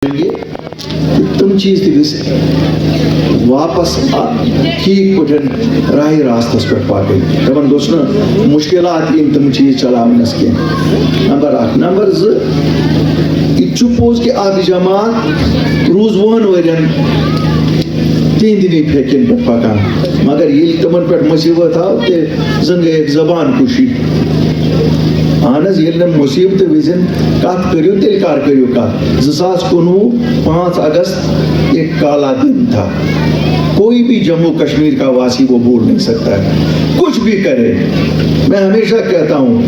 تم چیز تک واپس ٹھیک پہ راہ راستس پہ پکن تمن گوس نا مشکلات ین تم چیز چلاونس کی نمبر 1 نمبر 2 یہ پوز کہ اک جماعت روز 1 ورین تین دنی پھیکن پہ پکان مگر یہ تمن پہ مصیبت آو تے زن گئی ایک زبان کشی اہن حظ یل مصیبت وزن کت کرو تیل کر کرو کت 2019 5 اگست ایک کالا دن تھا کوئی بھی جموں کشمیر کا واسی وہ بھول نہیں سکتا ہے کچھ بھی کرے میں ہمیشہ کہتا ہوں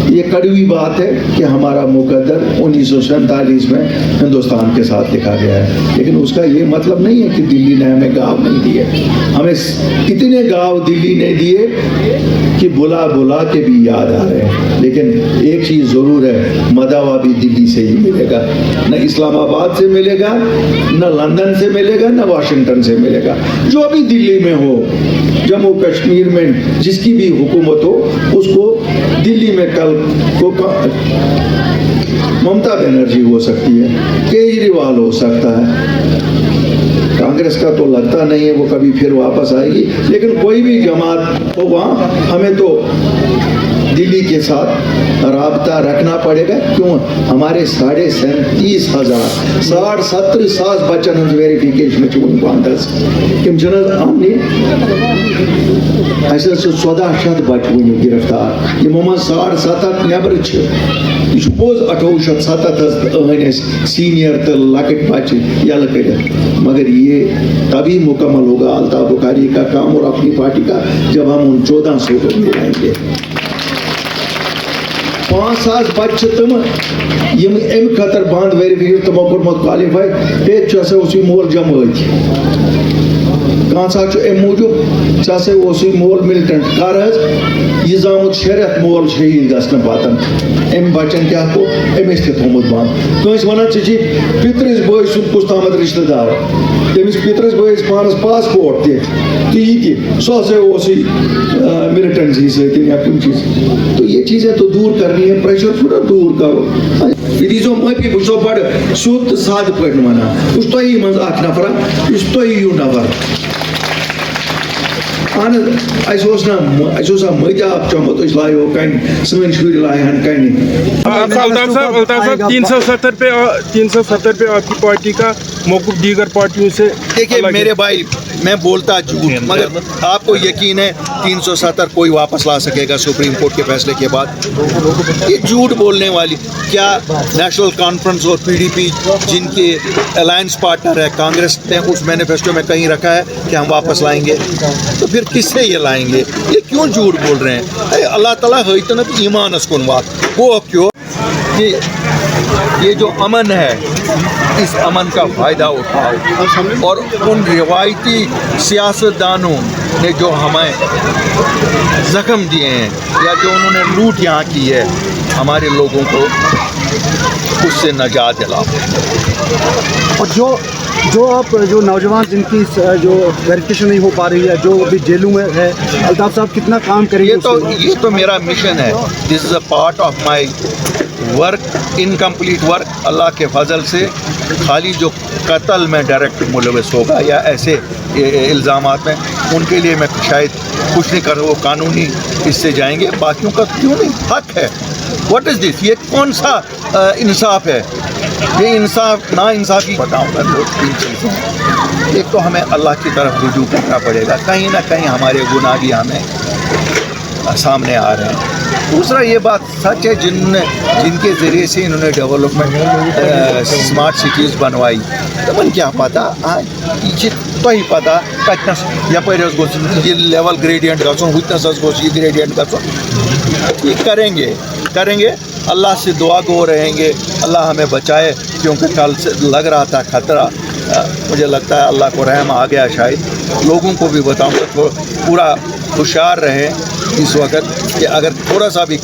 یہ کڑوی بات ہے کہ ہمارا مقدر 1947 میں ہندوستان کے ساتھ لکھا گیا ہے لیکن اس کا یہ مطلب نہیں ہے کہ دلی نے ہمیں گاؤں نہیں دیے ہمیں اتنے گاؤں دلی نے دیے کہ بلا بلا کے بھی یاد آ رہے ہیں لیکن ایک چیز ضرور ہے مداوا بھی دلی سے ہی ملے گا نہ اسلام آباد سے ملے گا نہ لندن سے ملے گا نہ واشنگٹن سے ملے گا جو بھی دلی میں ہو جموں کشمیر میں جس کی بھی حکومت ہو اس کو دلی میں کل کو ممتا بنرجی ہو سکتی ہے کیجریوال ہو سکتا ہے کانگریس کا تو لگتا نہیں ہے وہ کبھی پھر واپس آئے گی لیکن کوئی بھی جماعت ہو وہاں ہمیں تو دلی کے ساتھ رابطہ رکھنا پڑے گا کیوں ہمارے 37,500 60-70 بچن ہز ویریفیکیشن چون پانتس تم چھ آمنی اس 1400 بچ ون گرفتار یمو من 750 نیبر یہ پوز 1870 سینئر تو لکٹ بچ یل کر مگر یہ تبھی مکمل ہوگا الطاف بخاری کا کام اور اپنی پارٹی کا جب ہم ان 1400 کو ملائیں گے 5,000 بچ تم یم ام خطر بند ویریفیکیشن تمو کورمت کوالیفائی ایک چھ اسی مول جماعت کان سا ام موجود چھ اسی مول ملٹنٹ کر حظ یہ زامت شریعت مول شہید گھن پتن ام بچن کیا کو امس تہ تھومت بند کنس ونان چی پترس بھائی سن کس تامت رشتہ دار تمس پترس بھائیس پانس پاسپورٹ تہ یہ سو اسی ملٹنسی ستن یا کن چیز تو یہ چیزیں تو دور کرنی ہے پریشر تھوڑا دور کرو یہ دیزو معافی بچو بڑ سود ساد پہ ونان اس تو ہی من اخ نفر اس تو ہی یو نفر مداب چومت لائو کن سن شر لائن کن الطاف صاحب 370 پہ آپ کی پارٹی کا موقف دیگر پارٹیوں سے دیکھیے میرے بھائی میں بولتا جھوٹ مگر آپ کو یقین ہے 370 کوئی واپس لا سکے گا سپریم کورٹ کے فیصلے کے بعد یہ جھوٹ بولنے والی کیا نیشنل کانفرنس اور پی ڈی پی جن کے الائنس پارٹنر ہے کانگریس نے اس مینیفیسٹو میں کہیں رکھا ہے کہ ہم واپس لائیں گے تو پھر کس سے یہ لائیں گے یہ کیوں جھوٹ بول رہے ہیں اللہ تعالیٰ ہوئی ایمانس کن وات وہ کیوں کہ یہ جو امن ہے اس امن کا فائدہ اٹھاؤ اور ان روایتی سیاستدانوں نے جو ہمیں زخم دیے ہیں یا جو انہوں نے لوٹ یہاں کی ہے ہمارے لوگوں کو اس سے نجات دلاؤ اور جو آپ جو نوجوان جن کی جو ویریفیکیشن نہیں ہو پا رہی ہے جو ابھی جیلوں میں ہے الطاف صاحب کتنا کام کریں گے یہ تو میرا مشن ہے this is a part of my work incomplete work اللہ کے فضل سے خالی جو قتل میں ڈائریکٹ ملوث ہوگا یا ایسے الزامات میں ان کے لیے میں شاید کچھ نہیں کر وہ قانونی اس سے جائیں گے باقیوں کا کیوں نہیں حق ہے واٹ از دس یہ کون سا انصاف ہے یہ انصاف نا انصافی بتاؤں گا دو تین چیزیں ایک تو ہمیں اللہ کی طرف رجوع کرنا پڑے گا کہیں نہ کہیں ہمارے گناہ بھی ہمیں سامنے آ رہے ہیں دوسرا یہ بات سچ ہے جن کے ذریعے سے انہوں نے ڈیولپمنٹ اسمارٹ سٹیز بنوائی تمن کیا پتہ یہ تو ہی پتہ کتنس یپر یہ لیول گریڈینٹ گھن ہتنس گوس یہ گریڈینٹ گھن یہ کریں گے اللہ سے دعا گو رہیں گے اللہ ہمیں بچائے کیونکہ کل سے لگ رہا تھا خطرہ مجھے لگتا ہے اللہ کو رحم آ گیا شاید لوگوں کو بھی بتاؤں گا پورا ہوشیار رہیں اس وقت کہ اگر تھوڑا سا بھی